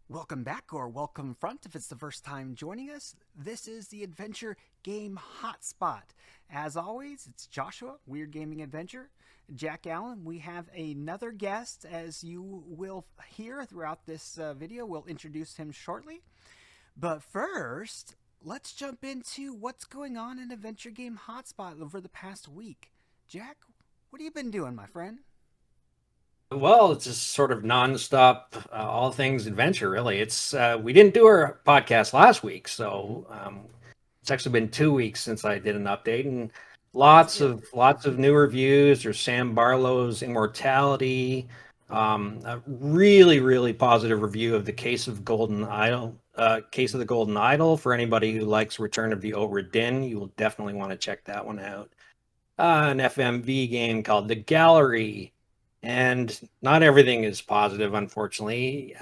Welcome back or welcome front if it's the first time joining us. This is the adventure Game Hotspot. As always, it's Joshua, Weird Gaming Adventure. Jack Allen, we have another guest, as you will hear throughout this video. We'll introduce him shortly. But first, let's jump into what's going on in Adventure Game Hotspot over the past week. Jack, what have you been doing, my friend? Well, it's just sort of nonstop, all things adventure, really. It's We didn't do our podcast last week, so it's actually been 2 weeks since I did an update, and Is lots it of lots of new reviews. There's Sam Barlow's Immortality, a really positive review of the Case of the Golden Idol. For anybody who likes Return of the Obra Dinn, you will definitely want to check that one out. An FMV game called The Gallery, and not everything is positive, unfortunately.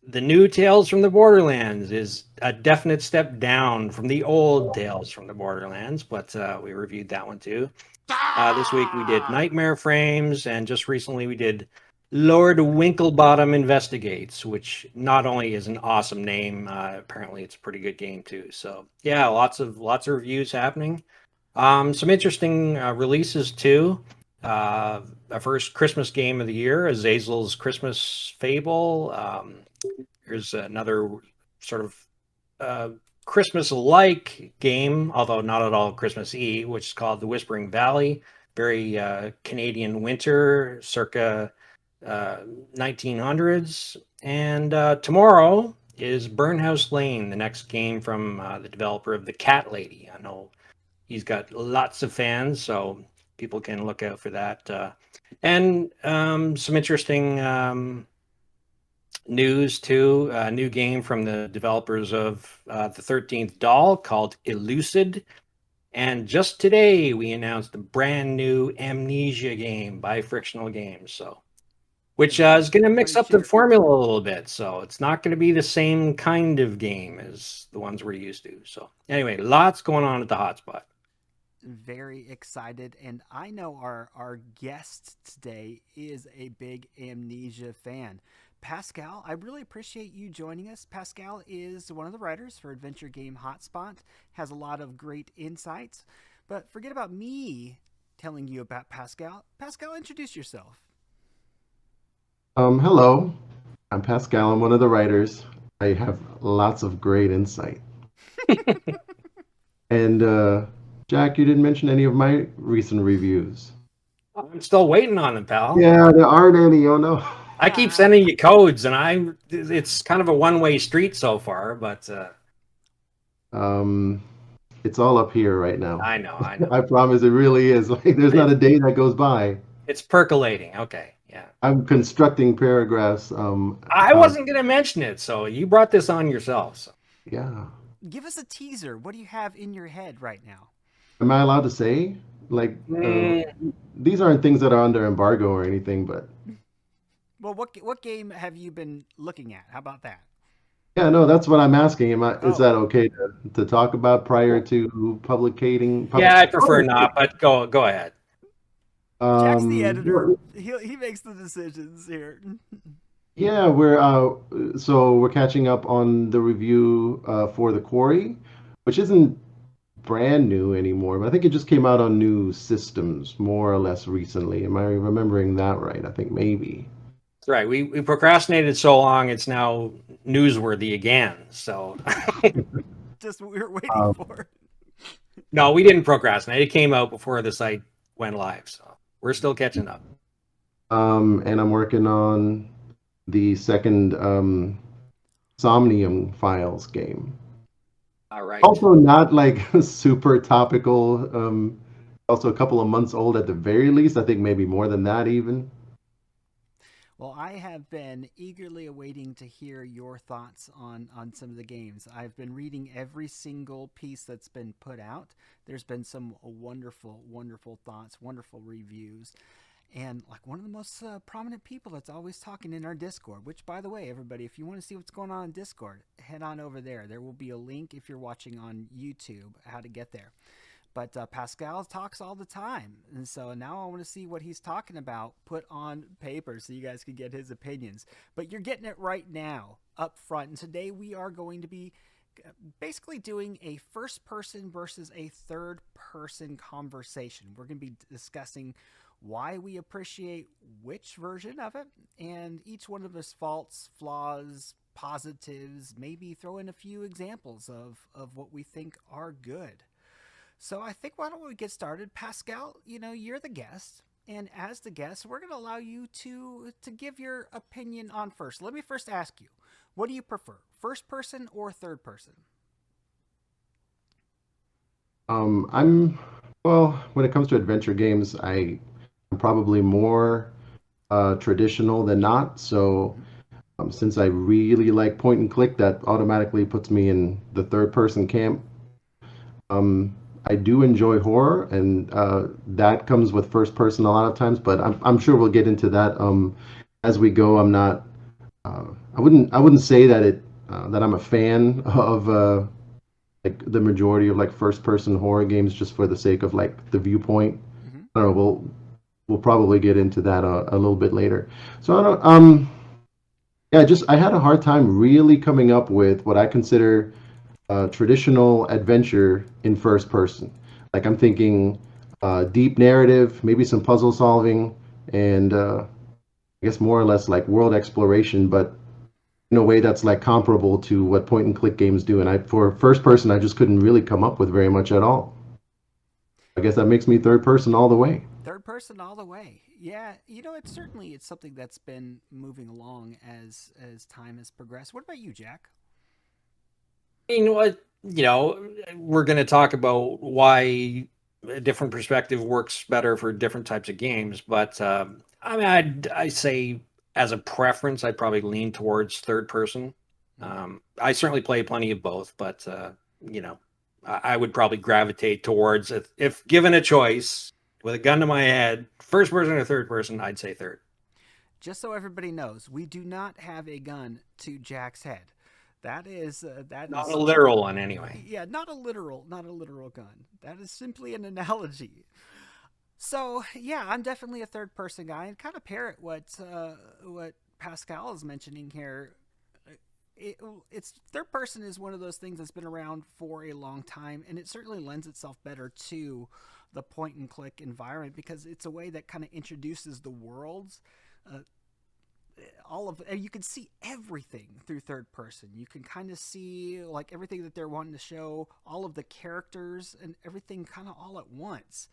The new Tales from the Borderlands is a definite step down from the old Tales from the Borderlands, but we reviewed that one too. This week we did Nightmare Frames, and just recently we did Lord Winklebottom Investigates, which not only is an awesome name, apparently it's a pretty good game too. So yeah, lots of reviews happening. Some interesting releases too. A first Christmas game of the year, Azazel's Christmas Fable. Here's another sort of uh, Christmas-like game, although not at all Christmassy, which is called The Whispering Valley. Very Canadian winter, circa 1900s. And tomorrow is Burnhouse Lane, the next game from the developer of The Cat Lady. I know he's got lots of fans, so people can look out for that. And some interesting news too. A new game from the developers of the 13th Doll called Elucid. And just today we announced a brand new Amnesia game by Frictional Games. So, which is going to mix Everybody up the cheer. formula a little bit. So it's not going to be the same kind of game as the ones we're used to. So anyway, lots going on at the hotspot. Very excited, and I know our guest today is a big Amnesia fan. Pascal, I really appreciate you joining us. Pascal is one of the writers for Adventure Game Hotspot, has a lot of great insights. But forget about me telling you about Pascal. Pascal, introduce yourself. Hello, I'm Pascal. I'm one of the writers. I have lots of great insight. And Jack, you didn't mention any of my recent reviews. I'm still waiting on them, pal. Yeah, there aren't any. Oh no. I keep sending you codes, and it's kind of a one-way street so far, but Um, it's all up here right now. I know. I promise it really is. Like, there's not a day that goes by. It's percolating. Okay, yeah. I'm constructing paragraphs. I wasn't going to mention it, so you brought this on yourself. So. Yeah. Give us a teaser. What do you have in your head right now? Am I allowed to say? Like, Mm, these aren't things that are under embargo or anything, but Well, what game have you been looking at? How about that? yeah, no, that's what I'm asking. Is Oh, that okay to talk about prior to publicating? yeah, I prefer not, but go ahead. Jack's the editor. Well, He makes the decisions here. yeah, we're catching up on the review for the Quarry, which isn't brand new anymore, but I think it just came out on new systems more or less recently. Am I remembering that right? I think maybe. That's right. We procrastinated so long, it's now newsworthy again. So Just what we were waiting Um, for. no, we didn't procrastinate. It came out before the site went live, so we're still catching up. and I'm working on the second Somnium Files game. All right. Also, not like super topical. Also, a couple of months old at the very least. I think maybe more than that even. Well, I have been eagerly awaiting to hear your thoughts on some of the games. I've been reading every single piece that's been put out. There's been some wonderful thoughts, wonderful reviews. And like one of the most prominent people that's always talking in our Discord, which, by the way, everybody, if you want to see what's going on in Discord, head on over there. There will be a link if you're watching on YouTube, how to get there. But Pascal talks all the time. And so now I want to see what he's talking about put on paper so you guys can get his opinions. But you're getting it right now. up front. And today we are going to be basically doing a first person versus a third person conversation. We're going to be discussing why we appreciate which version of it, and each one of us faults, flaws, positives, maybe throw in a few examples of what we think are good. So I think why don't we get started? Pascal, you're the guest. And as the guest, we're going to allow you to give your opinion on first. Let me first ask you, what do you prefer, first person or third person? I'm well, when it comes to adventure games, I'm probably more traditional than not. So since I really like point and click, that automatically puts me in the third person camp. Um, I do enjoy horror, and that comes with first person a lot of times. But I'm sure we'll get into that as we go. I'm not. I wouldn't say that I'm a fan of like the majority of like first person horror games just for the sake of like the viewpoint. Mm-hmm. I don't know. We'll probably get into that a little bit later. So I don't. Yeah, just I had a hard time really coming up with what I consider traditional adventure in first person. Like I'm thinking deep narrative, maybe some puzzle solving, and I guess more or less like world exploration, but in a way that's like comparable to what point and click games do. And for first person, I just couldn't really come up with very much at all. I guess that makes me third person all the way. Third person all the way. Yeah, it's something that's been moving along as time has progressed. What about you, Jack? You know what? We're going to talk about why a different perspective works better for different types of games. But I mean, I say as a preference, I'd probably lean towards third person. I certainly play plenty of both, but you know, I would probably gravitate towards if given a choice with a gun to my head, first person or third person, I'd say third. Just so everybody knows, we do not have a gun to Jack's head. That Not a is literal one, anyway. yeah, not a literal gun. That is simply an analogy. So yeah, I'm definitely a third person guy, and kind of parrot what Pascal is mentioning here. It's third person is one of those things that's been around for a long time, and it certainly lends itself better to the point and click environment because it's a way that kind of introduces the worlds. Uh, all of you can see everything through third person. You can kind of see like everything that they're wanting to show, all of the characters and everything kind of all at once.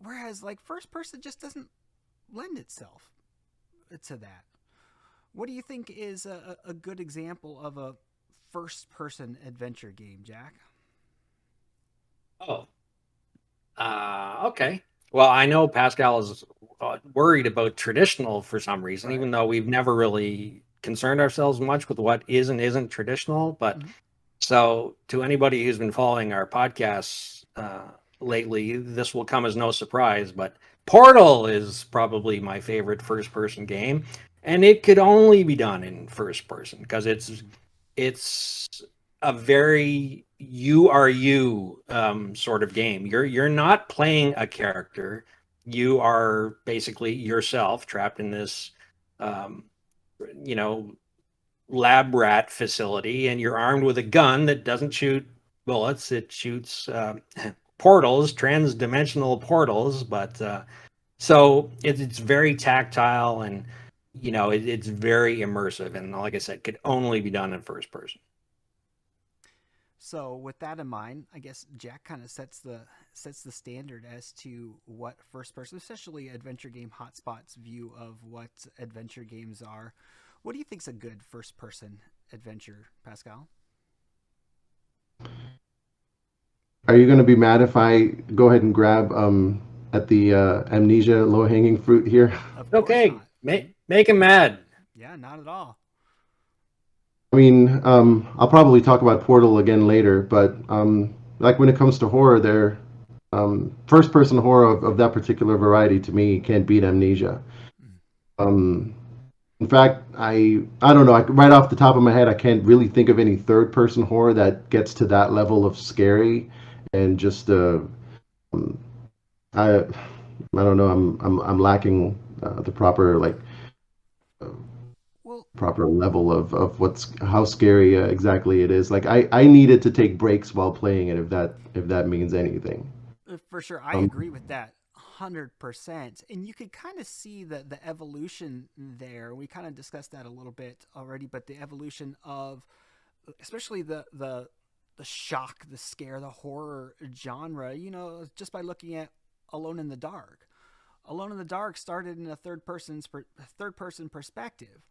Whereas like first person just doesn't lend itself to that. What do you think is a good example of a first person adventure game, Jack? Oh, okay. Well, I know Pascal is worried about traditional for some reason, Right. even though we've never really concerned ourselves much with what is and isn't traditional. But Mm-hmm. so, to anybody who's been following our podcasts lately, this will come as no surprise. But Portal is probably my favorite first person game, and it could only be done in first person because it's a very you are you sort of game. You're not playing a character. You are basically yourself trapped in this, um, you know, lab rat facility, and you're armed with a gun that doesn't shoot bullets. It shoots portals, trans-dimensional portals. But so it's very tactile, and it's very immersive. And like I said, could only be done in first person. So with that in mind, I guess Jack kind of sets the standard as to what first person, especially Adventure Game Hotspot's view of what adventure games are. What do you think's a good first person adventure, Pascal? Are you going to be mad if I go ahead and grab at the amnesia low hanging fruit here? Of course Okay, not. make him mad. Yeah, not at all. I mean, I'll probably talk about Portal again later, but like when it comes to horror, there, first person horror of that particular variety to me can't beat Amnesia. Um, in fact, I don't know, right off the top of my head, I can't really think of any third person horror that gets to that level of scary and just um, I I don't know, I'm lacking the proper like uh, Well, Well, proper level of how scary exactly it is. Like I needed to take breaks while playing it, if that means anything. for sure, I Um, agree with that 100%. And you could kind of see the evolution there. We kind of discussed that a little bit already, but the evolution of especially the shock, the scare, the horror genre, just by looking at Alone in the Dark. Alone in the Dark started in a third person perspective.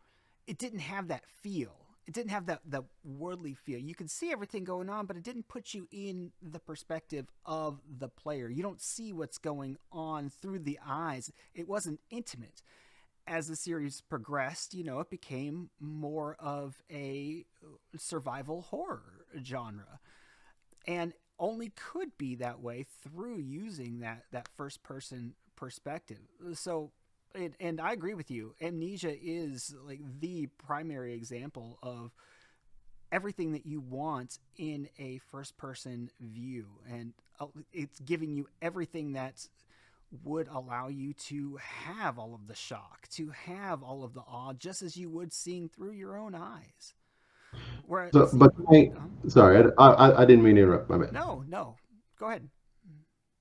It didn't have that feel. It didn't have that worldly feel. You could see everything going on, but it didn't put you in the perspective of the player. You don't see what's going on through the eyes. It wasn't intimate. As the series progressed, it became more of a survival horror genre, and only could be that way through using that first person perspective. So, and I agree with you. Amnesia is like the primary example of everything that you want in a first person view, and it's giving you everything that would allow you to have all of the shock, to have all of the awe, just as you would seeing through your own eyes. so, Whereas, but uh, sorry, I didn't mean to interrupt. My bad. no, no, go ahead.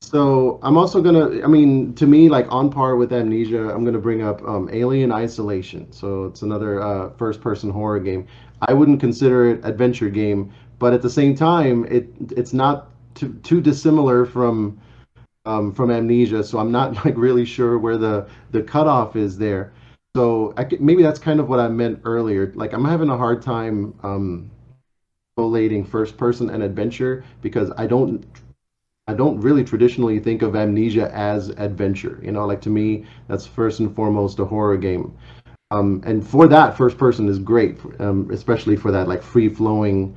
So I'm also gonna, I mean, to me, like on par with Amnesia, I'm gonna bring up Alien Isolation. So it's another first-person horror game. I wouldn't consider it adventure game, but at the same time, it's not too dissimilar from Amnesia. So I'm not like really sure where the cutoff is there. So maybe that's kind of what I meant earlier. Like I'm having a hard time collating first-person and adventure because I don't really traditionally think of Amnesia as adventure. Like to me, that's first and foremost a horror game. And for that, first person is great, especially for that like free flowing,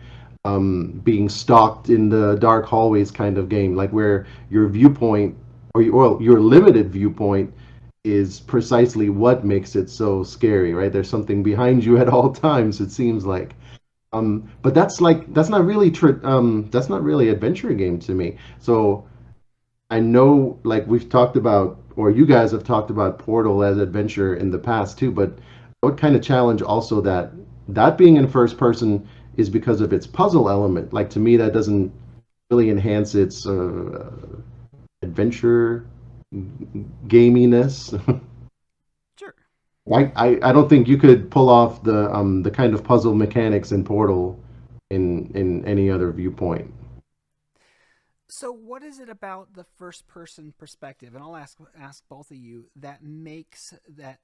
being stalked in the dark hallways kind of game, like where your viewpoint or your limited viewpoint is precisely what makes it so scary, right? There's something behind you at all times, it seems like. But that's not really adventure game to me. So I know like we've talked about or you guys have talked about Portal as adventure in the past too, but I would kind of challenge also that being in first person is because of its puzzle element. Like to me that doesn't really enhance its adventure gaminess. Sure. I don't think you could pull off the kind of puzzle mechanics in Portal in any other viewpoint. So, what is it about the first person perspective? And I'll ask both of you that makes it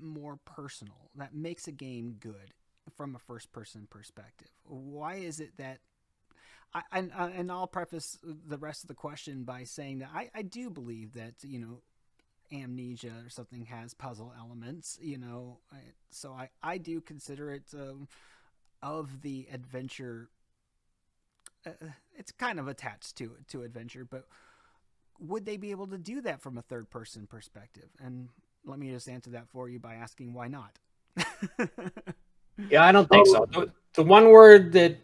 more personal. That makes a game good from a first person perspective. Why is it that and I'll preface the rest of the question by saying that I do believe that Amnesia or something has puzzle elements, so I do consider it of the adventure. It's kind of attached to adventure, but would they be able to do that from a third person perspective? And let me just answer that for you by asking why not. Yeah, I don't think so. The one word that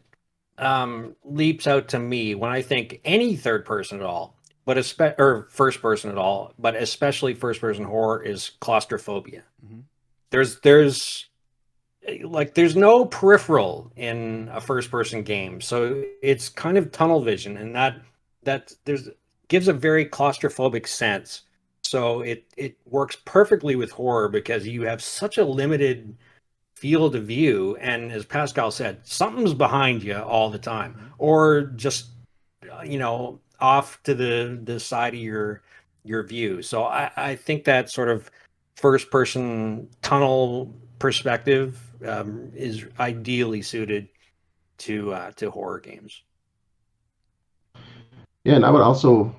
leaps out to me when I think any third person at all, but or first person at all, but especially first person horror is claustrophobia. Mm-hmm. There's no peripheral in a first person game, so it's kind of tunnel vision, and that there's gives a very claustrophobic sense. So it works perfectly with horror because you have such a limited field of view, and as Pascal said, something's behind you all the time, or just off to the side of your view. So I think that sort of first person tunnel perspective is ideally suited to horror games. Yeah, and I would also,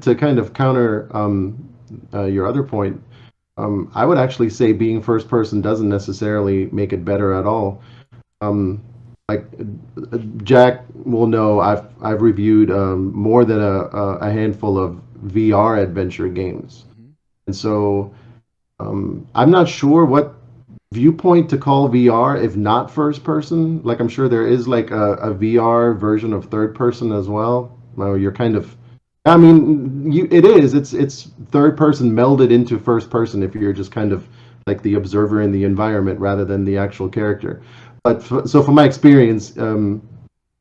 to kind of counter your other point, I would actually say being first person doesn't necessarily make it better at all. Um, like Jack will know, I've reviewed more than a handful of VR adventure games, Mm-hmm. and so I'm not sure what viewpoint to call VR if not first person. Like I'm sure there is like a VR version of third person as well. Well, you're kind of, I mean, it is. It's third person melded into first person if you're just kind of like the observer in the environment rather than the actual character. But so from my experience,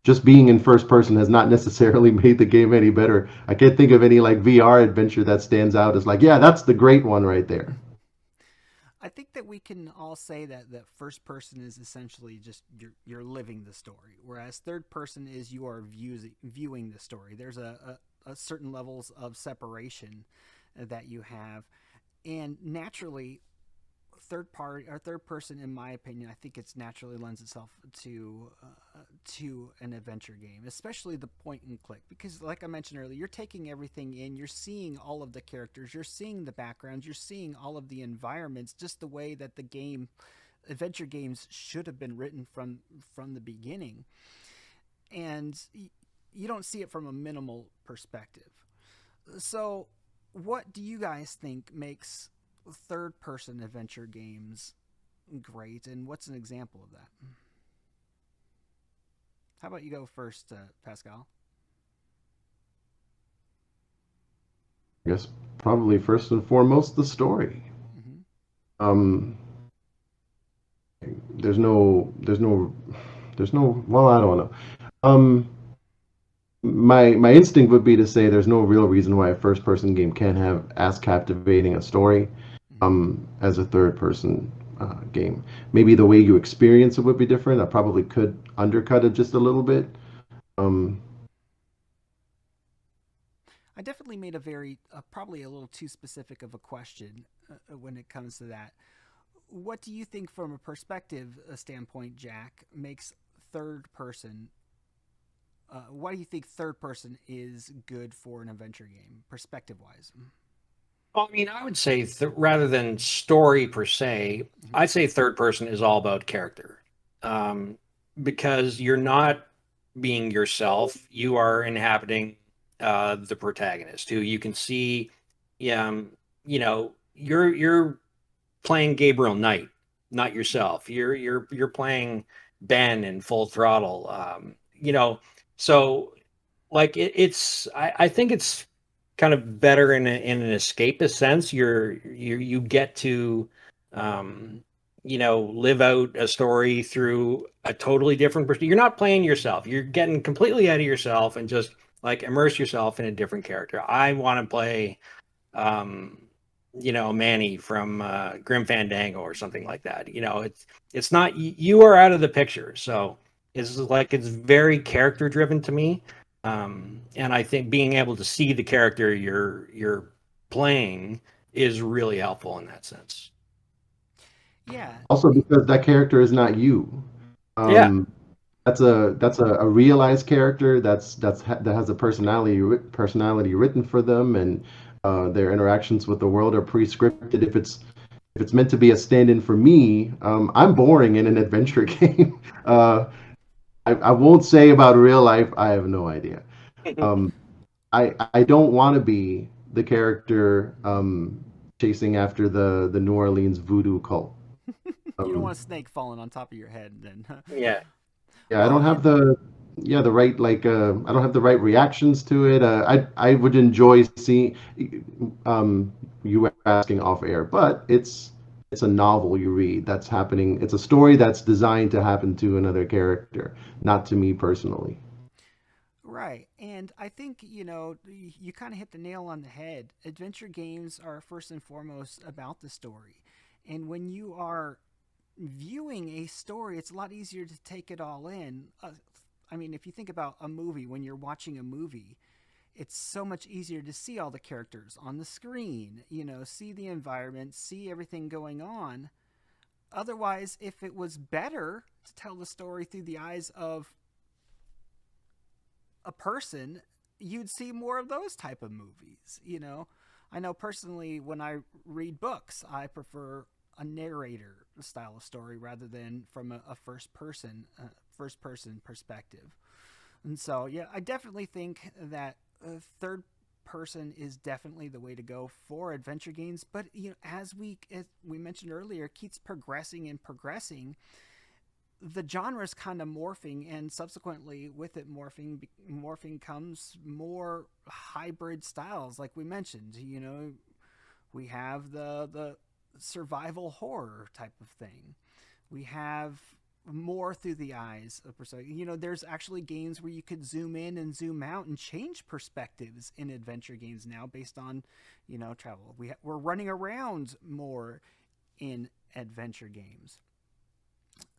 just being in first person has not necessarily made the game any better. I can't think of any like VR adventure that stands out as like, yeah, that's the great one right there. I think that we can all say that first person is essentially just you're living the story, whereas third person is you are viewing the story. There's a certain levels of separation that you have, and naturally, third person, in my opinion, I think it's naturally lends itself to an adventure game, especially the point and click, because like I mentioned earlier, you're taking everything in, you're seeing all of the characters, you're seeing the backgrounds, you're seeing all of the environments, just the way that the game adventure games should have been written from the beginning, and you don't see it from a minimal perspective. So, what do you guys think makes third person adventure games great, and what's an example of that? How about you go first, Pascal? I guess probably first and foremost the story. Mm-hmm. Um, there's no, there's no, there's no. Well, I don't know. Um, my instinct would be to say there's no real reason why a first person game can't have as captivating a story Mm-hmm. as a third person game. Maybe the way you experience it would be different. I probably could undercut it just a little bit. Um, I definitely made a very probably a little too specific of a question when it comes to that. What do you think, from a perspective standpoint, Jack, makes third person? Why do you think third person is good for an adventure game, perspective wise? Well, I mean, I would say rather than story per se, Mm-hmm. I'd say third person is all about character, um, because you're not being yourself. You are inhabiting the protagonist, who you can see. Um, you're playing Gabriel Knight, not yourself. You're playing Ben in Full Throttle. So like I think it's kind of better in an escapist sense. You get to live out a story through a totally different person. You're not playing yourself. You're getting completely out of yourself and just like immerse yourself in a different character. I want to play um Manny from Grim Fandango or something like that. It's not, you are out of the picture. So it's very character driven to me. And I think being able to see the character you're playing is really helpful in that sense. Yeah. Also, because that character is not you. Yeah. Um, that's a realized character that has a personality written for them, and their interactions with the world are pre-scripted. If it's meant to be a stand-in for me, I'm boring in an adventure game. I won't say about real life. I have no idea. Um, I don't want to be the character chasing after the New Orleans voodoo cult. You don't Um, want a snake falling on top of your head, then. Yeah. Yeah, I Well, don't have the right like I don't have the right reactions to it. I would enjoy seeing you were asking off air, but it's a novel you read that's happening. It's a story that's designed to happen to another character, not to me personally. right. And I think, you kind of hit the nail on the head. Adventure games are first and foremost about the story. And when you are viewing a story, it's a lot easier to take it all in. I mean, if you think about a movie, when you're watching a movie, it's so much easier to see all the characters on the screen, see the environment, see everything going on. Otherwise, if it was better to tell the story through the eyes of a person, you'd see more of those type of movies. I know personally, when I read books, I prefer a narrator style of story rather than from a first person perspective. And so, yeah, I definitely think that third person is definitely the way to go for adventure games. But as we mentioned earlier, keeps progressing and progressing. The genre is kind of morphing, and subsequently, with it morphing comes more hybrid styles. Like we mentioned, we have survival horror type of thing. We have more through the eyes of perspective. There's actually games where you could zoom in and zoom out and change perspectives in adventure games now based on, travel. We're running around more in adventure games.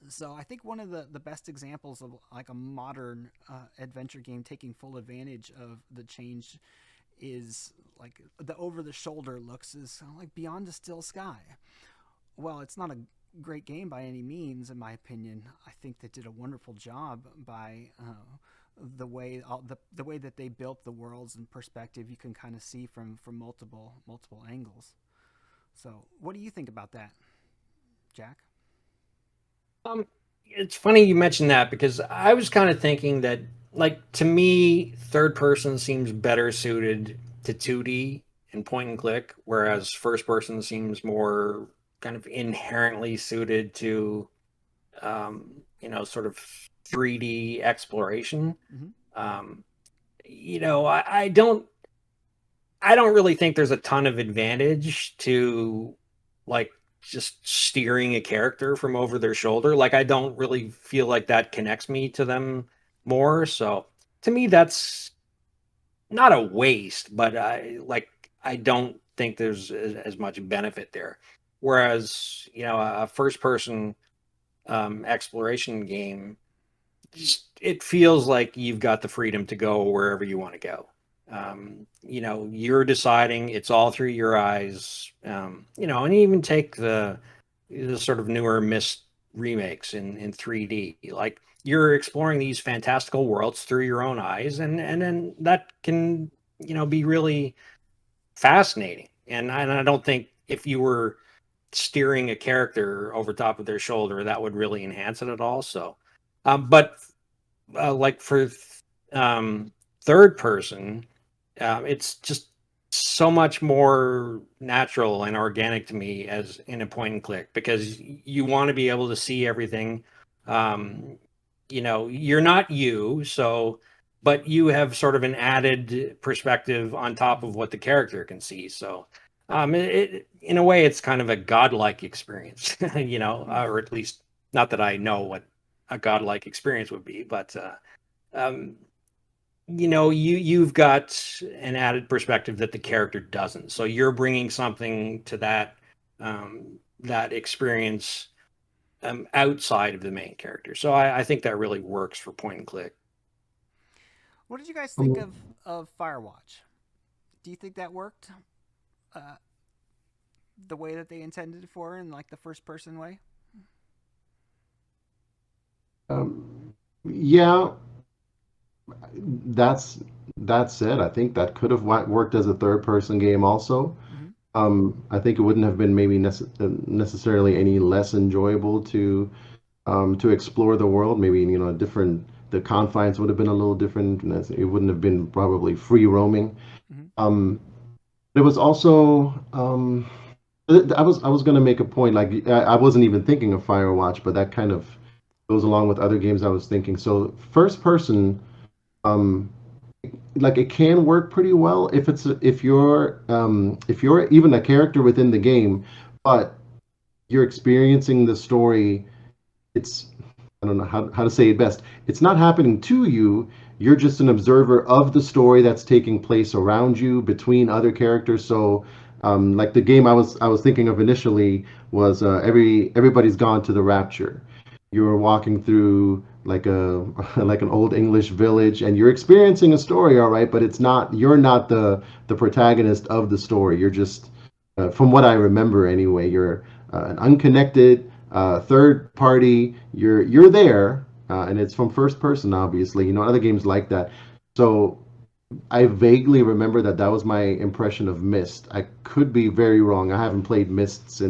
So I think one of the best examples of like a modern adventure game taking full advantage of the change is like the over the shoulder looks is kind of like Beyond the Still Sky. Well, it's not a great game by any means, in my opinion. I think they did a wonderful job by the way that they built the worlds and perspective. You can kind of see from multiple angles. So, what do you think about that, Jack? It's funny you mentioned that because I was kind of thinking that, like, to me, third person seems better suited to 2D and point and click, whereas first person seems more kind of inherently suited to, sort of 3D exploration. Mm-hmm. I don't really think there's a ton of advantage to, like, just steering a character from over their shoulder. Like, I don't really feel like that connects me to them more. So to me, that's not a waste, but I don't think there's as much benefit there. Whereas, a first person exploration game, just, it feels like you've got the freedom to go wherever you want to go. You're deciding, it's all through your eyes. And even take the sort of newer Myst remakes in 3D. Like, you're exploring these fantastical worlds through your own eyes, and then that can, be really fascinating. And I don't think if you were steering a character over top of their shoulder, that would really enhance it at all. So, but like for third person, it's just so much more natural and organic to me as in a point and click, because you want to be able to see everything. You're not you, so, but you have sort of an added perspective on top of what the character can see. So, in a way, it's kind of a godlike experience, or at least, not that I know what a godlike experience would be, but you've got an added perspective that the character doesn't. So you're bringing something to that experience outside of the main character. So I think that really works for point and click. What did you guys think of Firewatch? Do you think that worked the way that they intended it for, in like the first person way? Yeah, that's that said, I think that could have worked as a third person game also. Mm-hmm. I think it wouldn't have been maybe necessarily any less enjoyable to explore the world. Maybe, different, the confines would have been a little different. And it wouldn't have been probably free roaming. Mm-hmm. It was also I was going to make a point, like I wasn't even thinking of Firewatch, but that kind of goes along with other games I was thinking. So first person, um, like, it can work pretty well if you're even a character within the game, but you're experiencing the story. It's, I don't know how to say it best. It's not happening to you. You're just an observer of the story that's taking place around you between other characters. So, like the game I was thinking of initially was everybody's gone to the Rapture. You're walking through like a like an old English village, and you're experiencing a story, all right, but you're not the protagonist of the story. You're just, from what I remember anyway, you're an unconnected third party. You're there, and it's from first person, obviously. Other games like that. So I vaguely remember that was my impression of Myst. I could be very wrong. I haven't played Myst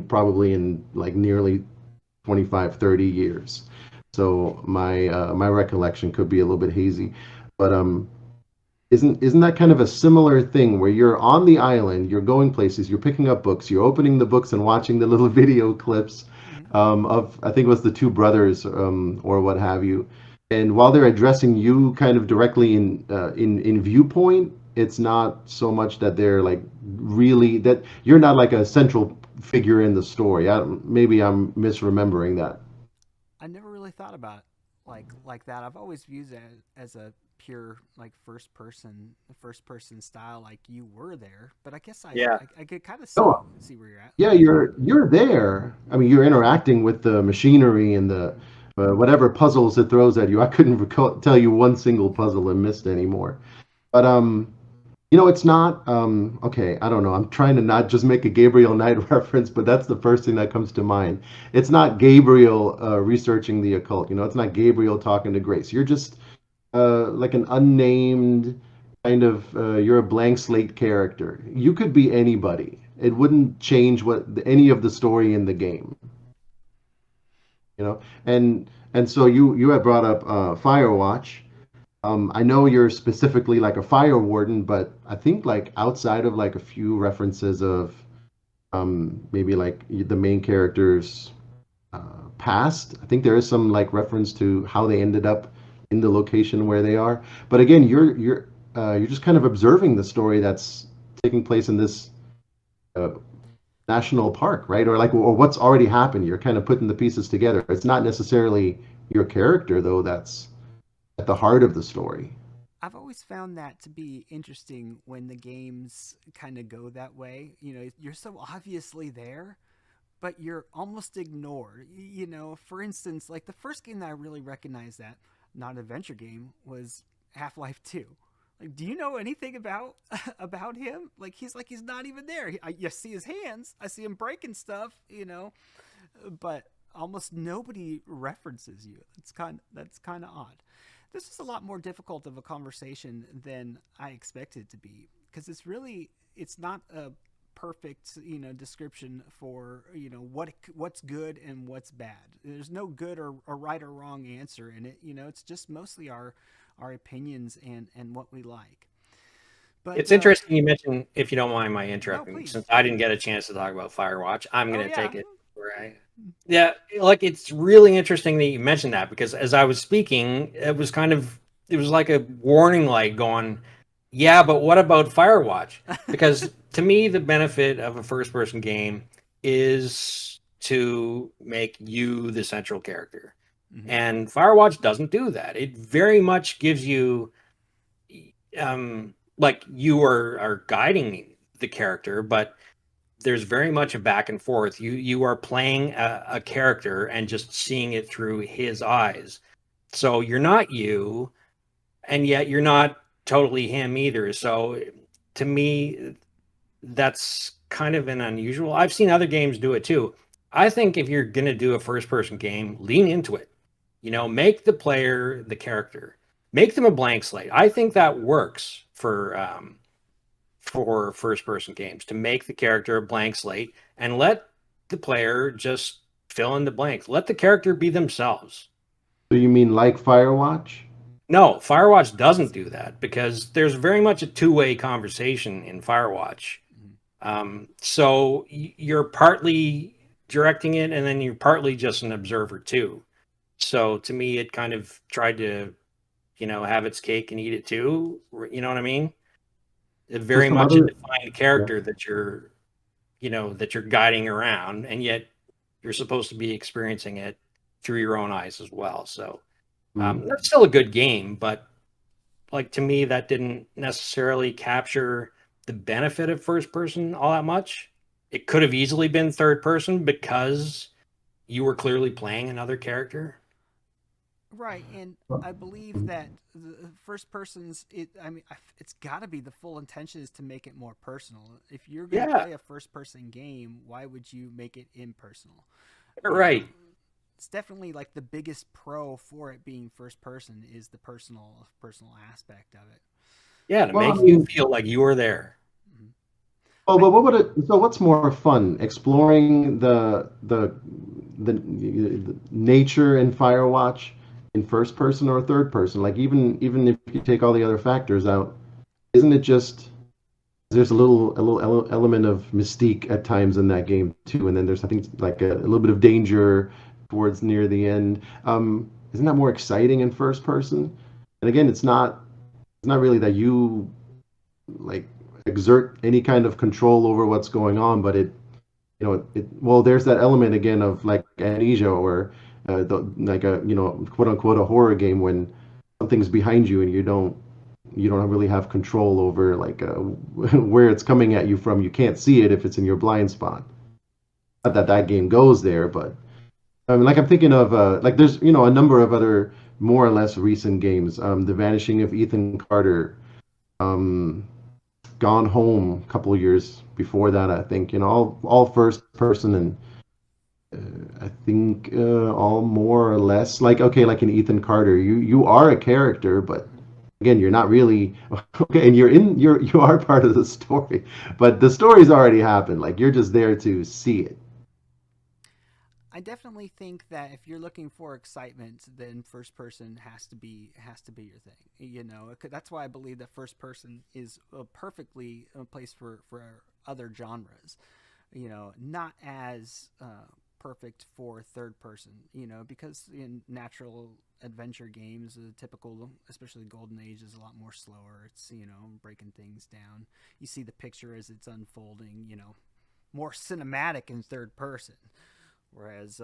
probably in like nearly 25, 30 years. So my recollection could be a little bit hazy. But isn't that kind of a similar thing where you're on the island, you're going places, you're picking up books, you're opening the books and watching the little video clips of, I think it was the two brothers, or what have you. And while they're addressing you kind of directly in viewpoint, it's not so much that they're like really, that you're not like a central figure in the story. Maybe I'm misremembering that. I never really thought about it like that. I've always viewed it as a pure like first person style, like you were there. But I guess Yeah. I could kind of No, see where you're at. yeah, you're there. I mean, you're interacting with the machinery and the whatever puzzles it throws at you. I couldn't tell you one single puzzle and missed anymore. But it's not okay, I don't know. I'm trying to not just make a Gabriel Knight reference, but that's the first thing that comes to mind. It's not Gabriel researching the occult. It's not Gabriel talking to Grace. You're just like an unnamed kind of you're a blank slate character. You could be anybody. It wouldn't change any of the story in the game. And so you had brought up Firewatch. I know you're specifically like a fire warden, but I think like outside of like a few references of maybe like the main character's past, I think there is some like reference to how they ended up in the location where they are. But again, you're just kind of observing the story that's taking place in this uh, national park, right? Or what's already happened. You're kind of putting the pieces together. It's not necessarily your character though that's at the heart of the story. I've always found that to be interesting when the games kind of go that way. You're so obviously there, but you're almost ignored. For instance, like the first game that I really recognized that, not an adventure game, was Half-Life 2. Like, do you know anything about about him? Like he's not even there. You see his hands. I see him breaking stuff. But almost nobody references you. That's kind of odd. This is a lot more difficult of a conversation than I expected it to be, because it's not a perfect description for what's good and what's bad. There's no good or right or wrong answer in it. It's just mostly our opinions and what we like. But It's interesting you mentioned, if you don't mind my no, interrupting, please. since I didn't get a chance to talk about Firewatch, I'm Oh going to yeah. take it right. Yeah, like it's really interesting that you mentioned that, because as I was speaking, it was like a warning light going, yeah, but what about Firewatch? Because to me, the benefit of a first person game is to make you the central character. Mm-hmm. And Firewatch doesn't do that. It very much gives you like you are guiding the character, but there's very much a back and forth. You are playing a character and just seeing it through his eyes. So you're not you, and yet you're not totally him either. So to me, that's kind of an unusual. I've seen other games do it too. I think if you're going to do a first person game, lean into it. Make the player the character. Make them a blank slate. I think that works for first person games, to make the character a blank slate and let the player just fill in the blanks. Let the character be themselves. So you mean like Firewatch? No, Firewatch doesn't do that, because there's very much a two-way conversation in Firewatch. So you're partly directing it, and then you're partly just an observer too. So to me, it kind of tried to, have its cake and eat it too. You know what I mean? It very much a defined character that you're guiding around, and yet you're supposed to be experiencing it through your own eyes as well. So that's still a good game, but like to me, that didn't necessarily capture the benefit of first person all that much. It could have easily been third person because you were clearly playing another character. Right, and I believe that the first person's it's got to be, the full intention is to make it more personal. If you're going to play a first person game, why would you make it impersonal? Right. It's definitely like the biggest pro for it being first person is the personal aspect of it. Yeah, to make you feel like you were there. Oh, but what's more fun? Exploring the nature in Firewatch in first person or third person? Like even if you take all the other factors out, isn't it just there's a little element of mystique at times in that game too, and then there's I think like a little bit of danger towards near the end. Isn't that more exciting in first person? And again, it's not really that you like exert any kind of control over what's going on, but well, there's that element again of like amnesia or like a quote unquote a horror game when something's behind you and you don't really have control over like where it's coming at you from. You can't see it if it's in your blind spot. Not that that game goes there, but I mean, like I'm thinking of like there's a number of other more or less recent games. The Vanishing of Ethan Carter, um, Gone Home a couple of years before that, I think. All first person and I think all more or less like okay, like in Ethan Carter, you are a character, but again, you're not really okay, and you are part of the story, but the story's already happened. Like you're just there to see it. I definitely think that if you're looking for excitement, then first person has to be your thing. That's why I believe that first person is perfectly a place for other genres. Not as perfect for third person. Because in natural adventure games, the typical, especially Golden Age, is a lot more slower. It's breaking things down. You see the picture as it's unfolding. More cinematic in third person, whereas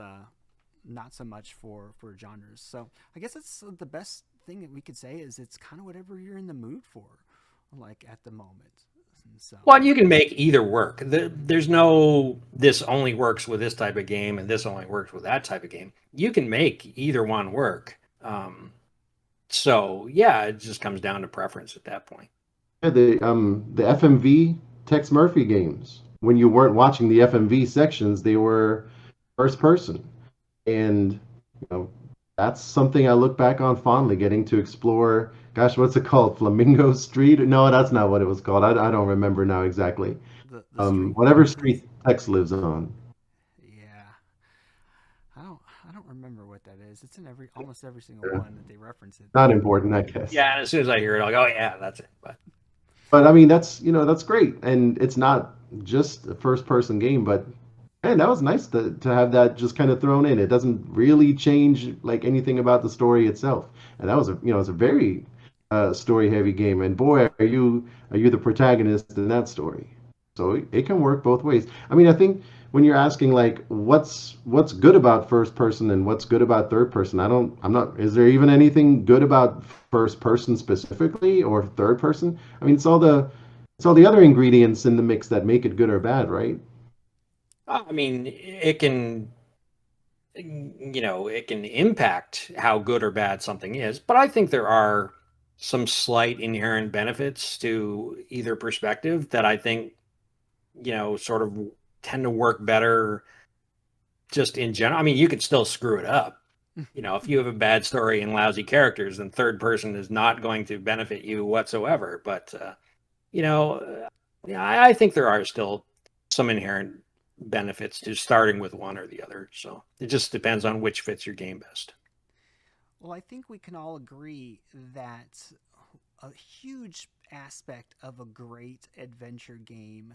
not so much for genres. So I guess that's the best thing that we could say is it's kind of whatever you're in the mood for, like at the moment. And so Well, you can make either work. There's no this only works with this type of game and this only works with that type of game. You can make either one work. So yeah, it just comes down to preference at that point. Yeah, the FMV Tex Murphy games. When you weren't watching the FMV sections, they were first person, and that's something I look back on fondly. Getting to explore, gosh, what's it called? Flamingo Street? No, that's not what it was called. I don't remember now exactly. the street Whatever monsters. street Tex lives on. Yeah, I don't remember what that is. It's in almost every single one that they reference it. Not important, I guess. Yeah, and as soon as I hear it, I'll go, oh, yeah, that's it. But I mean, that's great, and it's not just a first person game, but man, that was nice to have that just kind of thrown in. It doesn't really change like anything about the story itself, and that was it's a very story heavy game. And boy, are you the protagonist in that story? So it can work both ways. I mean, I think when you're asking like what's good about first person and what's good about third person, I'm not. Is there even anything good about first person specifically or third person? I mean, it's all the other ingredients in the mix that make it good or bad, right? I mean, it can impact how good or bad something is, but I think there are some slight inherent benefits to either perspective that I think, sort of tend to work better just in general. I mean, you could still screw it up. If you have a bad story and lousy characters, then third person is not going to benefit you whatsoever. But, yeah, I think there are still some inherent benefits to starting with one or the other. So it just depends on which fits your game best. Well, I think we can all agree that a huge aspect of a great adventure game,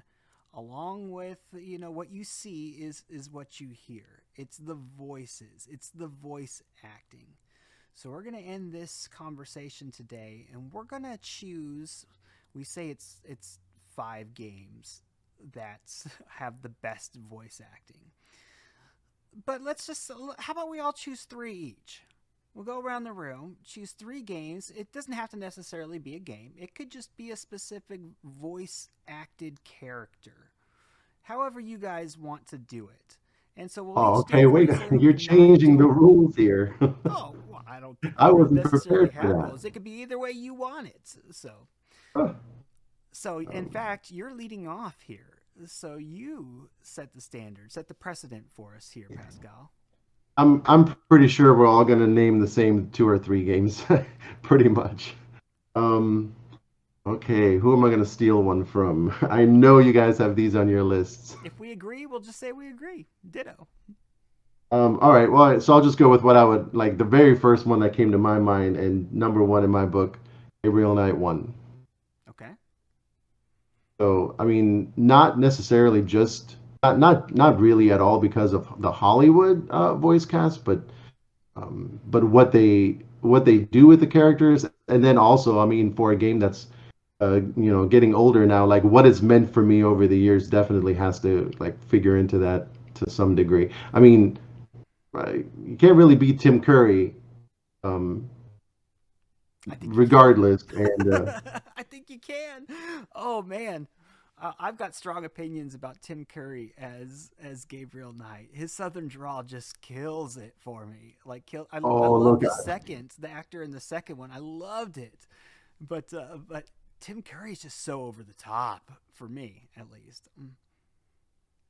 along with what you see, is what you hear. It's the voices, it's the voice acting. So we're going to end this conversation today, and we're going to choose. We say it's 5 games that have the best voice acting. But how about we all choose 3 each? We'll go around the room, choose 3 games. It doesn't have to necessarily be a game. It could just be a specific voice acted character. However you guys want to do it. And so we'll Oh, each do okay, wait, sort of you're changing the 9 to. rules here. Oh, well, I don't think I we wasn't necessarily prepared for have that. rules. It could be either way you want it. So, Huh. in fact, you're leading off here. So you set the standard, set the precedent for us here, Pascal. I'm pretty sure we're all gonna name the same 2 or 3 games, pretty much. Um, okay, who am I gonna steal one from? I know you guys have these on your lists. If we agree, we'll just say we agree. Ditto. All right, well, so I'll just go with what I would like. The very first one that came to my mind and number one in my book, Gabriel Knight 1. Okay. So, I mean, not necessarily just not really at all because of the Hollywood voice cast, but what they do with the characters, and then also, I mean, for a game that's getting older now, like what is meant for me over the years definitely has to like figure into that to some degree. I mean, you can't really beat Tim Curry, um, I think you regardless. And can. I think you can. Oh man, I've got strong opinions about Tim Curry as Gabriel Knight. His Southern drawl just kills it for me. Like I oh love look, the actor in the second one. I loved it, but Tim Curry's just so over the top for me, at least.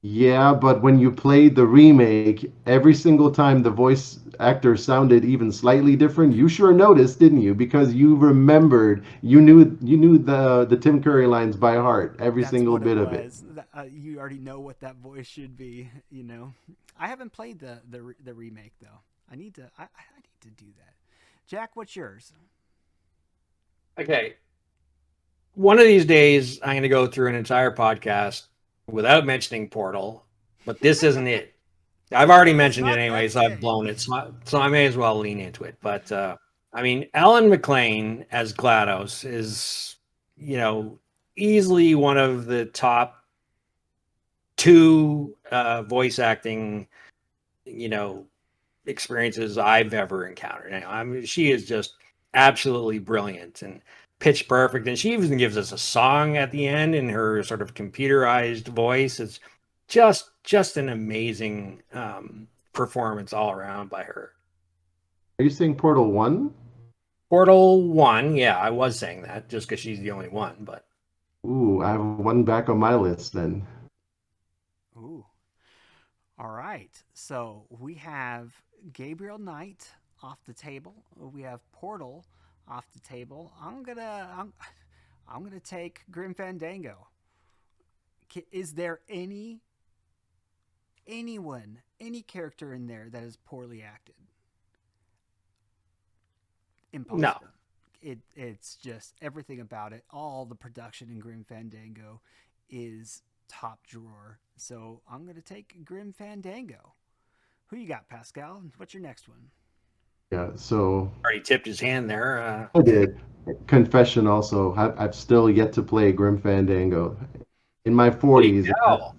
yeah, but when you played the remake, every single time the voice actor sounded even slightly different, you sure noticed, didn't you? Because you remembered, you knew the Tim Curry lines by heart, every That's single what it bit of it. was. You already know what that voice should be. You know, I haven't played the remake though. I need to do that. Jack, what's yours? Okay. One of these days, I'm going to go through an entire podcast without mentioning Portal, but this isn't it. I've already It's mentioned it not anyway, that so I've game. blown it. So I may as well lean into it. But I mean, Alan McLean as GLaDOS is, you know, easily one of the top two voice acting, you know, experiences I've ever encountered. Now, I mean, she is just absolutely brilliant and pitch perfect. And she even gives us a song at the end in her sort of computerized voice. It's just an amazing performance all around by her. Are you saying Portal 1? Portal One, yeah, I was saying that just because she's the only one, but Ooh, I have one back on my list then. Ooh. All right. So we have Gabriel Knight off the table. We have Portal off the table. I'm gonna take Grim Fandango. Is there any character in there that is poorly acted? no, Impossible. It's just everything about it. All the production in Grim Fandango is top drawer. So I'm gonna take Grim Fandango. Who you got, Pascal? What's your next one? Yeah, so already tipped his hand there. I did. Confession also, I've still yet to play Grim Fandango. In my There you 40s, go.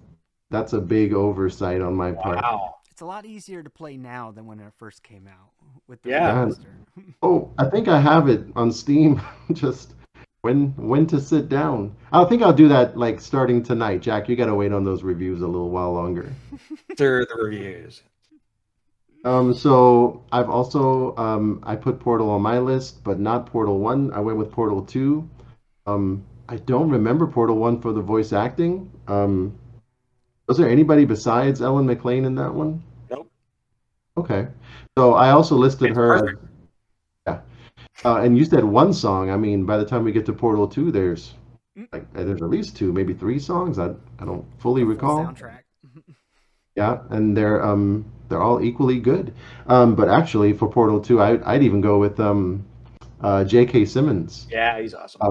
that's a big oversight on my part. Wow. It's a lot easier to play now than when it first came out with the Yeah. Yeah. remaster. Oh, I think I have it on Steam. Just when to sit down. I think I'll do that like starting tonight. Jack, you gotta wait on those reviews a little while longer. Through the reviews. So I've also I put Portal on my list, but not Portal 1. I went with Portal 2. I don't remember Portal 1 for the voice acting. Was there anybody besides Ellen McLean in that one? Nope. Okay. So I also listed It's her as, perfect. yeah. And you said one song. I mean, by the time we get to Portal 2, there's at least two, maybe three songs. I don't fully The full recall. soundtrack. Yeah, and they're all equally good. But actually for Portal 2, I'd even go with J.K. Simmons. Yeah, he's awesome.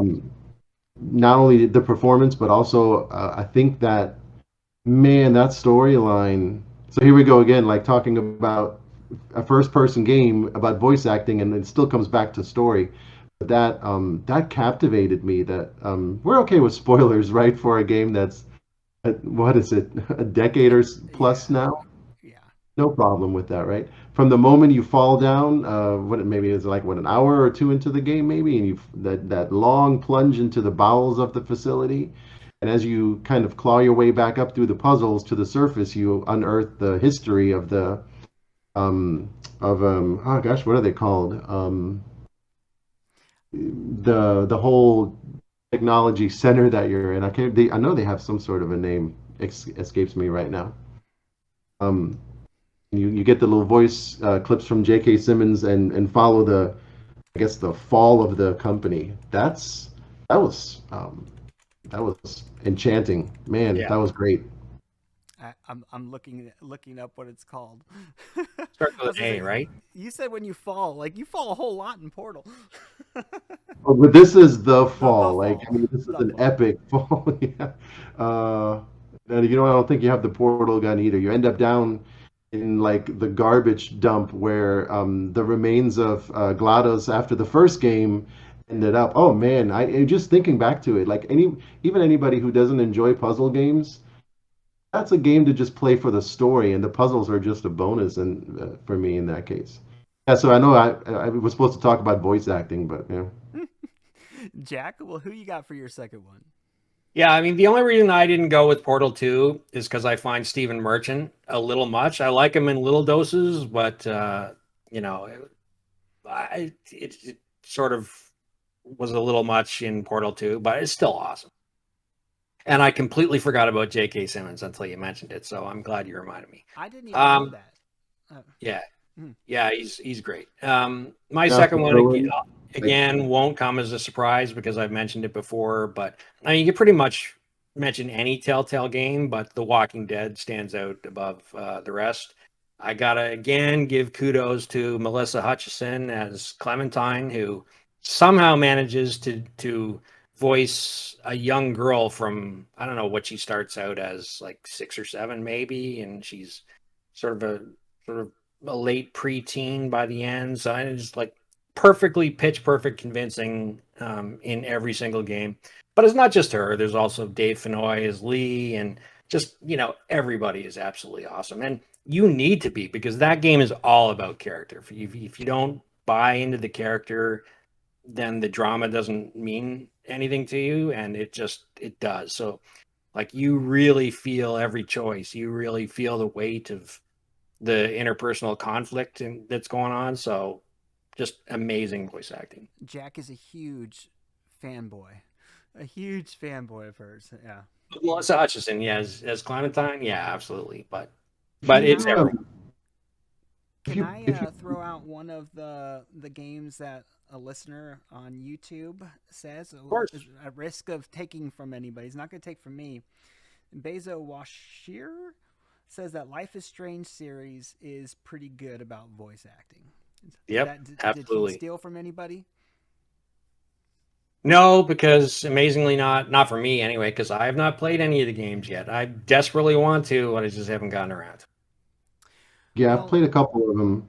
Not only the performance, but also I think that man, that storyline. So here we go again, like talking about a first-person game about voice acting, and it still comes back to story. But that captivated me. That we're okay with spoilers, right? For a game that's what is it, a decade or plus Yeah, now? yeah. No problem with that, right? From the moment you fall down, what maybe it's like what an hour or two into the game, maybe, and you that long plunge into the bowels of the facility, and as you kind of claw your way back up through the puzzles to the surface, you unearth the history of the oh gosh, what are they called? The whole technology center that you're in. I know they have some sort of a name. Escapes me right now. Um, you get the little voice clips from J.K. Simmons and follow the I guess the fall of the company. That was that was enchanting, man. Yeah. That was great. I'm looking up what it's called. Starts I with was an gonna A, say, right? you said when you fall, like you fall a whole lot in Portal. But this is the The fall. Like I fall, mean, this is the an fall. epic fall. Yeah. Uh, and I don't think you have the portal gun either. You end up down in like the garbage dump where the remains of GLaDOS after the first game ended up. Oh man, I just thinking back to it, like even anybody who doesn't enjoy puzzle games, that's a game to just play for the story, and the puzzles are just a bonus. And for me in that case, yeah. So I know I was supposed to talk about voice acting, but yeah. Jack, well, who you got for your second one? Yeah, I mean, the only reason I didn't go with Portal 2 is because I find Stephen Merchant a little much. I like him in little doses, but you know, it sort of was a little much in Portal 2, but it's still awesome. And I completely forgot about J.K. Simmons until you mentioned it, so I'm glad you reminded me. I didn't even know that. Yeah, hmm. yeah, he's great. My Yeah, second one so, like, again won't come as a surprise because I've mentioned it before, but I mean, you pretty much mention any Telltale game, but The Walking Dead stands out above the rest. I gotta again give kudos to Melissa Hutchison as Clementine, who somehow manages to voice a young girl from, I don't know what she starts out as, like 6 or 7 maybe, and she's sort of a sort of a late preteen by the end. So it's like perfectly pitch perfect convincing in every single game. But it's not just her. There's also Dave Fennoy as Lee, and just, everybody is absolutely awesome. And you need to be, because that game is all about character. If you don't buy into the character, then the drama doesn't mean anything to you, and it does. So like, you really feel every choice. You really feel the weight of the interpersonal conflict that's going on. So just amazing voice acting. Jack is a huge fanboy, of hers. Yeah. Melissa Hutchison, yeah, as Clementine, yeah, absolutely. But if it's you every if Can you I if you throw out one of the games that a listener on YouTube says, of course. at risk of taking from anybody? He's not going to take from me. Bezo Washir says that Life is Strange series is pretty good about voice acting. Yep, Did he absolutely. steal from anybody? No, because amazingly not for me anyway, because I have not played any of the games yet. I desperately want to, but I just haven't gotten around. Yeah, I've Well, played a couple of them.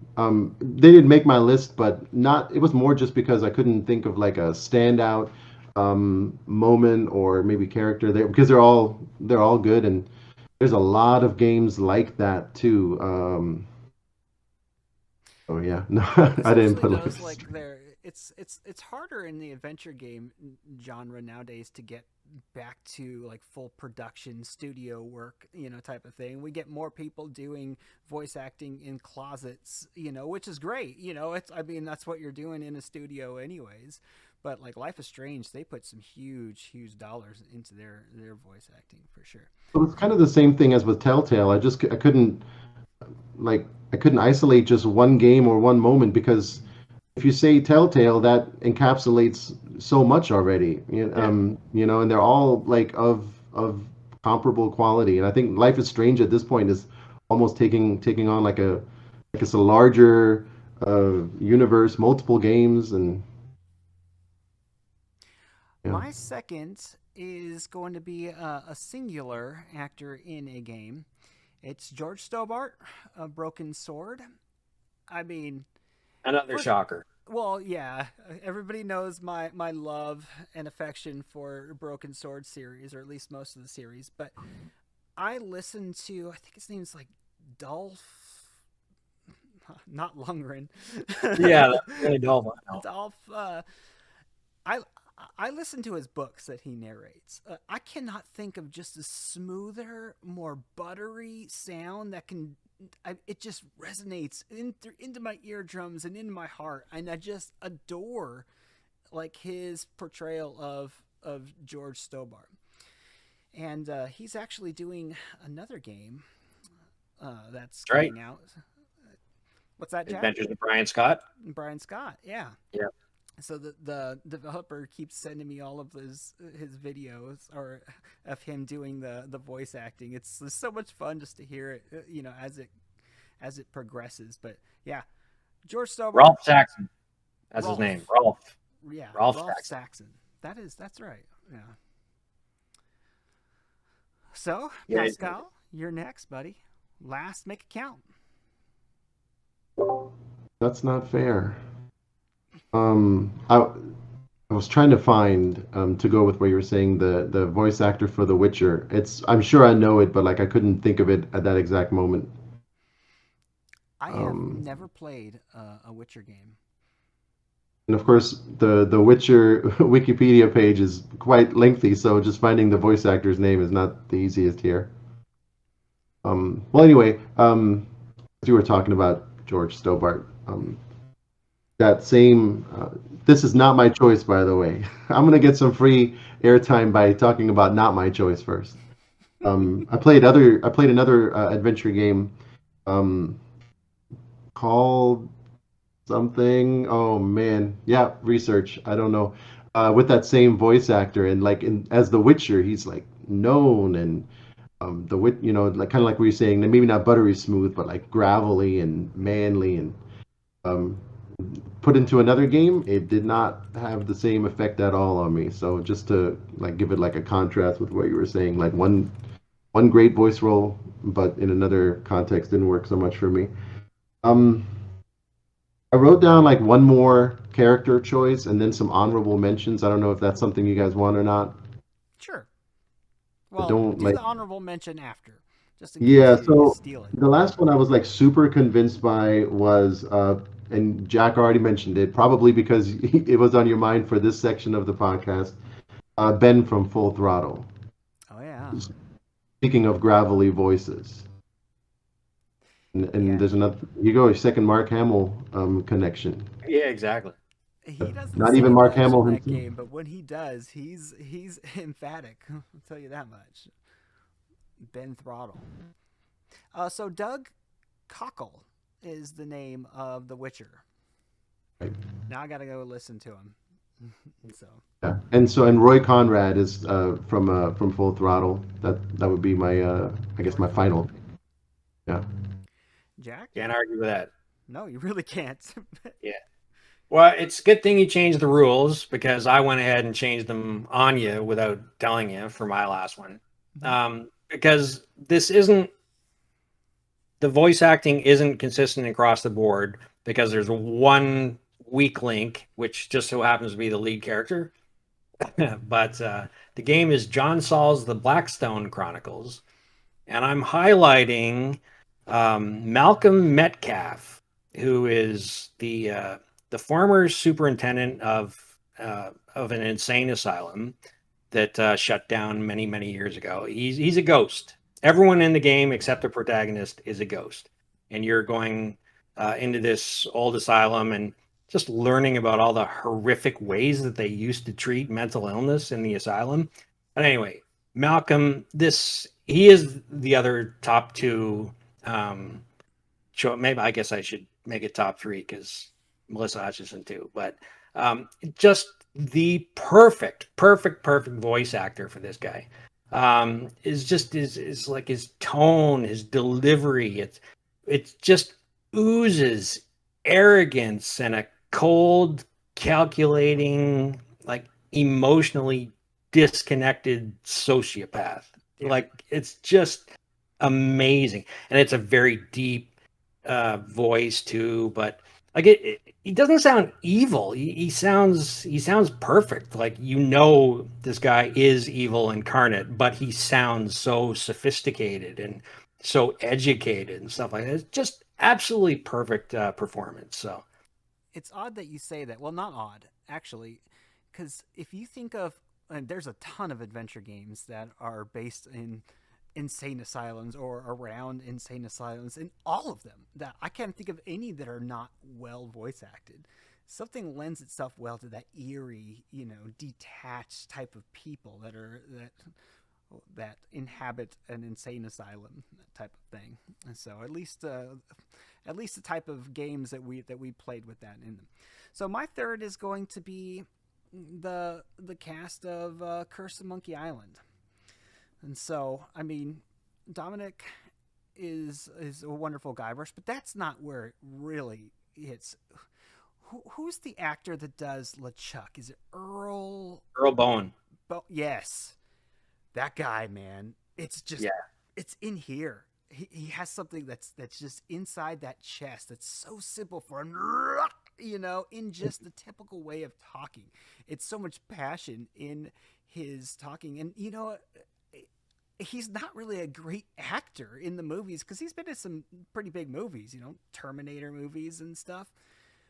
They didn't make my list, but not. It was more just because I couldn't think of like a standout moment or maybe character there, because they're all good, and there's a lot of games like that too. Oh yeah, no, I didn't especially put Life those is like Strange. they're it's harder in the adventure game genre nowadays to get back to like full production studio work, type of thing. We get more people doing voice acting in closets, which is great. It's, I mean, that's what you're doing in a studio anyways. But like Life is Strange, they put some huge dollars into their voice acting for sure. So it's kind of the same thing as with Telltale. I couldn't like I couldn't isolate just one game or one moment, because if you say Telltale, that encapsulates so much already. Yeah. And they're all like of comparable quality. And I think Life is Strange at this point is almost taking on like it's a larger universe, multiple games, and yeah. My second is going to be a singular actor in a game. It's George Stobart, a Broken Sword. I mean, Another first, shocker. well, yeah, everybody knows my love and affection for Broken Sword series, or at least most of the series. But I listened to, I think his name's like Dolph, not Lundgren. Yeah, that's really dull. I know. Dolph. I I listen to his books that he narrates. I cannot think of just a smoother, more buttery sound that can. It just resonates into my eardrums and into my heart, and I just adore like his portrayal of George Stobart. And he's actually doing another game that's That's right. coming out. What's that, Jack? Adventures of Brian Scott. Brian Scott, yeah. Yeah. So the developer keeps sending me all of his videos or of him doing the voice acting. It's so much fun just to hear it, as it progresses. But yeah, George Stobart, Rolf Saxon. That's his Rolf, name. Rolf. yeah, Rolf Rolf Saxon. Saxon. That's right. Yeah. So Yeah. Pascal, you're next, buddy. Last, make it count. That's not fair. I I was trying to find to go with what you were saying, the voice actor for The Witcher. I'm sure I know it, but like I couldn't think of it at that exact moment. I have Um, never played a Witcher game. and of course, the Witcher Wikipedia page is quite lengthy, so just finding the voice actor's name is not the easiest here. Well, anyway, as you were talking about George Stobart, that same. This is not my choice, by the way. I'm gonna get some free airtime by talking about not my choice first. I played another adventure game um, called something. Oh man, yeah, research. I don't know. With that same voice actor and like as the Witcher, he's like known and like kind of like we were saying, maybe not buttery smooth, but like gravelly and manly and um, put into another game, it did not have the same effect at all on me. So just to like give it like a contrast with what you were saying, like one great voice role, but in another context didn't work so much for me. Um, I wrote down like one more character choice and then some honorable mentions. I don't know if that's something you guys want or not. Sure. But Well, don't do like the honorable mention after, just in case yeah. you So steal it. the last one I was like super convinced by was and Jack already mentioned it, probably because it was on your mind for this section of the podcast. Ben from Full Throttle. Oh yeah, Speaking of gravelly voices, and yeah. there's another. You go, second Mark Hamill connection. Yeah, exactly. He doesn't Not even say Mark much Hamill in that himself. game, but when he does, he's emphatic. I'll tell you that much. Ben Throttle. So Doug Cockle is the name of the Witcher. Right. Now I gotta go listen to him. So Yeah. And Roy Conrad is from Full Throttle. That would be my I guess Roy my final. Conrad. Yeah. Jack? Can't argue with that. No, you really can't. Yeah. Well, it's a good thing you changed the rules because I went ahead and changed them on you without telling you for my last one. Because this isn't the voice acting isn't consistent across the board because there's one weak link, which just so happens to be the lead character. But the game is John Saul's The Blackstone Chronicles, and I'm highlighting Malcolm Metcalf, who is the former superintendent of an insane asylum that shut down many years ago. He's a ghost. Everyone in the game except the protagonist is a ghost, and you're going into this old asylum and just learning about all the horrific ways that they used to treat mental illness in the asylum. But anyway, Malcolm, this he is the other top two. Maybe I guess I should make it top three because Melissa Hutchison too. But just the perfect voice actor for this guy is just is like his tone, his delivery. It just oozes arrogance and a cold, calculating, like emotionally disconnected sociopath. Yeah. Like it's just amazing, and it's a very deep voice too. But like he doesn't sound evil. He sounds perfect. Like this guy is evil incarnate, but he sounds so sophisticated and so educated and stuff like that. It's just absolutely perfect performance. So It's odd that you say that. Well, not odd, actually, because if you think of, and there's a ton of adventure games that are based in insane asylums or around insane asylums, and all of them that I can't think of any that are not well voice acted. Something lends itself well to that eerie, detached type of people that inhabit an insane asylum type of thing. And so at least the type of games that we played with that in them. So my third is going to be the cast of Curse of Monkey Island. And so, I mean, Dominic is a wonderful Guybrush, but that's not where it really hits. Who's the actor that does LeChuck? Is it Earl? Earl Bowen, Yes, that guy, man. It's just yeah, it's in here. He has something that's just inside that chest that's so simple for him. in just the typical way of talking. It's so much passion in his talking. And, he's not really a great actor in the movies because he's been in some pretty big movies, Terminator movies and stuff.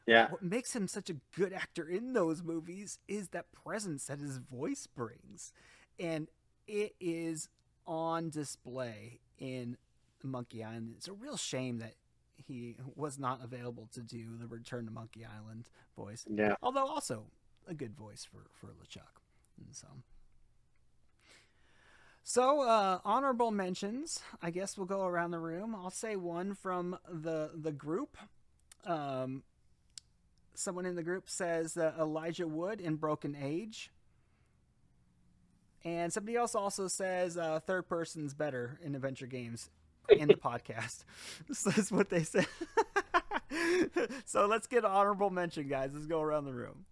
Yeah. What makes him such a good actor in those movies is that presence that his voice brings. And it is on display in Monkey Island. It's a real shame that he was not available to do the Return to Monkey Island voice. Yeah. Although also a good voice for LeChuck. And so honorable mentions. I guess we'll go around the room. I'll say one from the group. Someone in the group says Elijah Wood in Broken Age. And somebody else also says third person's better in adventure games in the podcast. So that's what they said. So let's get an honorable mention, guys. Let's go around the room.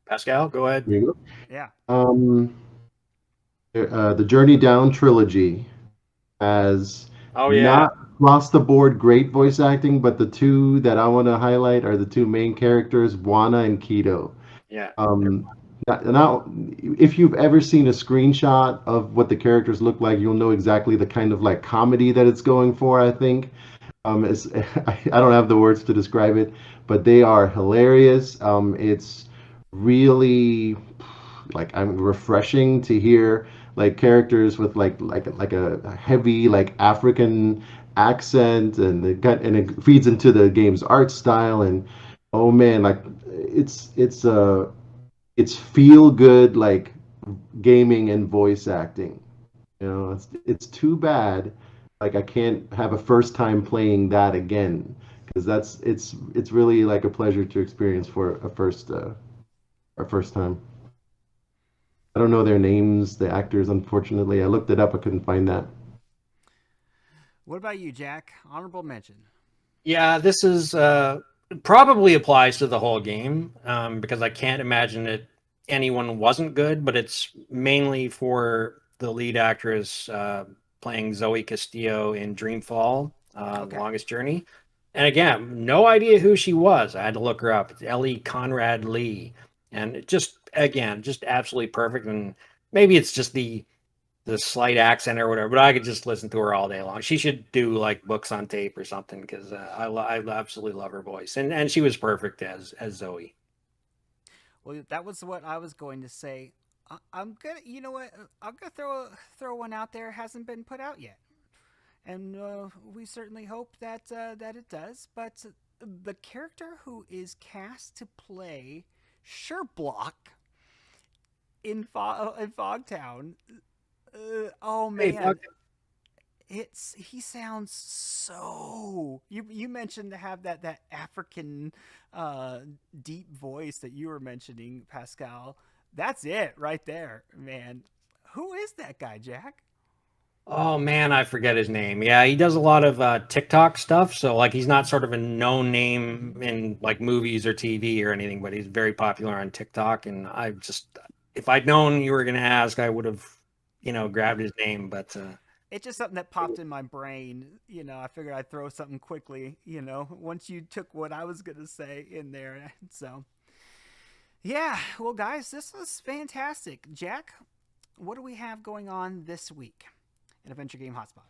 Pascal, go ahead. Yeah. The Journey Down trilogy has not across the board great voice acting, but the two that I want to highlight are the two main characters, Juana and Keto. Yeah. Now, if you've ever seen a screenshot of what the characters look like, you'll know exactly the kind of like comedy that it's going for, I think. I don't have the words to describe it, but they are hilarious. It's really refreshing to hear like characters with like a heavy like African accent, and it feeds into the game's art style. And oh man, like it's feel good like gaming and voice acting. It's too bad like I can't have a first time playing that again, because it's really like a pleasure to experience for a first time. I don't know their names, the actors, unfortunately. I looked it up, I couldn't find that. What about you, Jack? Honorable mention. Yeah, this is probably applies to the whole game, because I can't imagine that anyone wasn't good, but it's mainly for the lead actress playing Zoe Castillo in Dreamfall, The Longest Journey. And again, no idea who she was. I had to look her up. It's Ellie Conrad Lee. And it just absolutely perfect. And maybe it's just the slight accent or whatever, but I could just listen to her all day long. She should do like books on tape or something, because I absolutely love her voice. And she was perfect as Zoe. Well, that was what I was going to say. I'm gonna, you know what? I'm gonna throw one out there. It hasn't been put out yet, and we certainly hope that it does. But the character who is cast to play Sherblock in Fogtown, oh man, he sounds so. You mentioned to have that African deep voice that you were mentioning, Pascal. That's it right there, man. Who is that guy, Jack? Oh man, I forget his name. Yeah, he does a lot of TikTok stuff. So like, he's not sort of a known name in like movies or TV or anything, but he's very popular on TikTok. And if I'd known you were going to ask, I would have, grabbed his name. But it's just something that popped in my brain. I figured I'd throw something quickly. Once you took what I was going to say in there, so. Yeah, well, guys, this was fantastic. Jack, what do we have going on this week in Adventure Game Hotspot?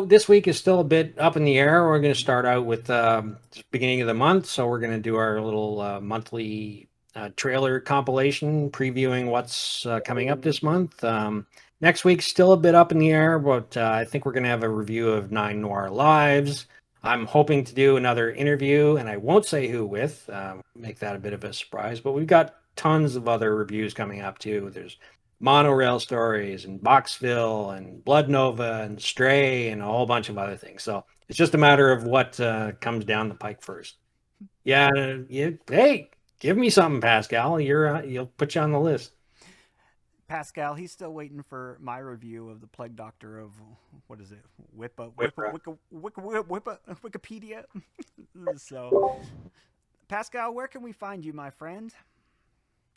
This week is still a bit up in the air. We're going to start out with beginning of the month, so we're going to do our little monthly trailer compilation previewing what's coming up this month. Next week's still a bit up in the air, but I think we're going to have a review of 9 Noir Lives. I'm hoping to do another interview, and I won't say who with, make that a bit of a surprise, but we've got tons of other reviews coming up too. There's Monorail Stories and Boxville and Blood Nova and Stray and a whole bunch of other things. So it's just a matter of what comes down the pike first. Yeah, hey, give me something, Pascal. You'll put you on the list. Pascal, he's still waiting for my review of the Plague Doctor of, what is it, Wikipedia. So, Pascal, where can we find you, my friend,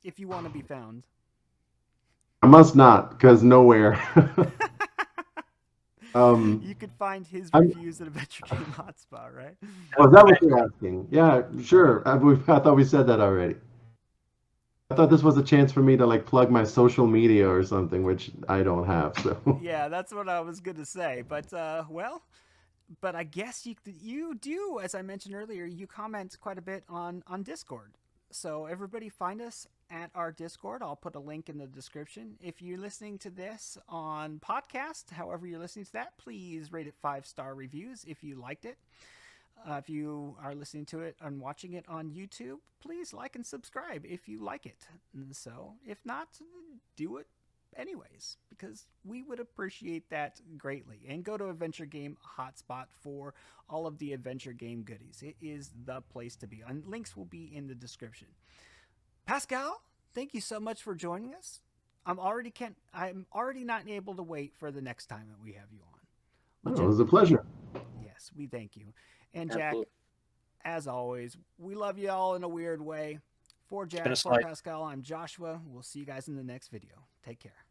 if you want to be found? I must not, because nowhere. Um, You could find his I'm, reviews at Adventure Game Hotspot, right? oh, is that what you're asking? Yeah, sure. I thought we said that already. I thought this was a chance for me to like plug my social media or something, which I don't have. So Yeah, that's what I was gonna say. But well, but I guess you do, as I mentioned earlier, you comment quite a bit on Discord. So everybody find us at our Discord. I'll put a link in the description. If you're listening to this on podcast, however you're listening to that, please rate it 5-star reviews if you liked it. If you are listening to it and watching it on YouTube, please like and subscribe if you like it. And so, if not, do it anyways, because we would appreciate that greatly. And go to Adventure Game Hotspot for all of the adventure game goodies. It is the place to be. And links will be in the description. Pascal, thank you so much for joining us. I'm already not able to wait for the next time that we have you on. oh, it was a pleasure. Yes, we thank you. And Jack, Absolutely. as always, we love you all in a weird way. For Jack, been a for slight Pascal, I'm Joshua. We'll see you guys in the next video. Take care.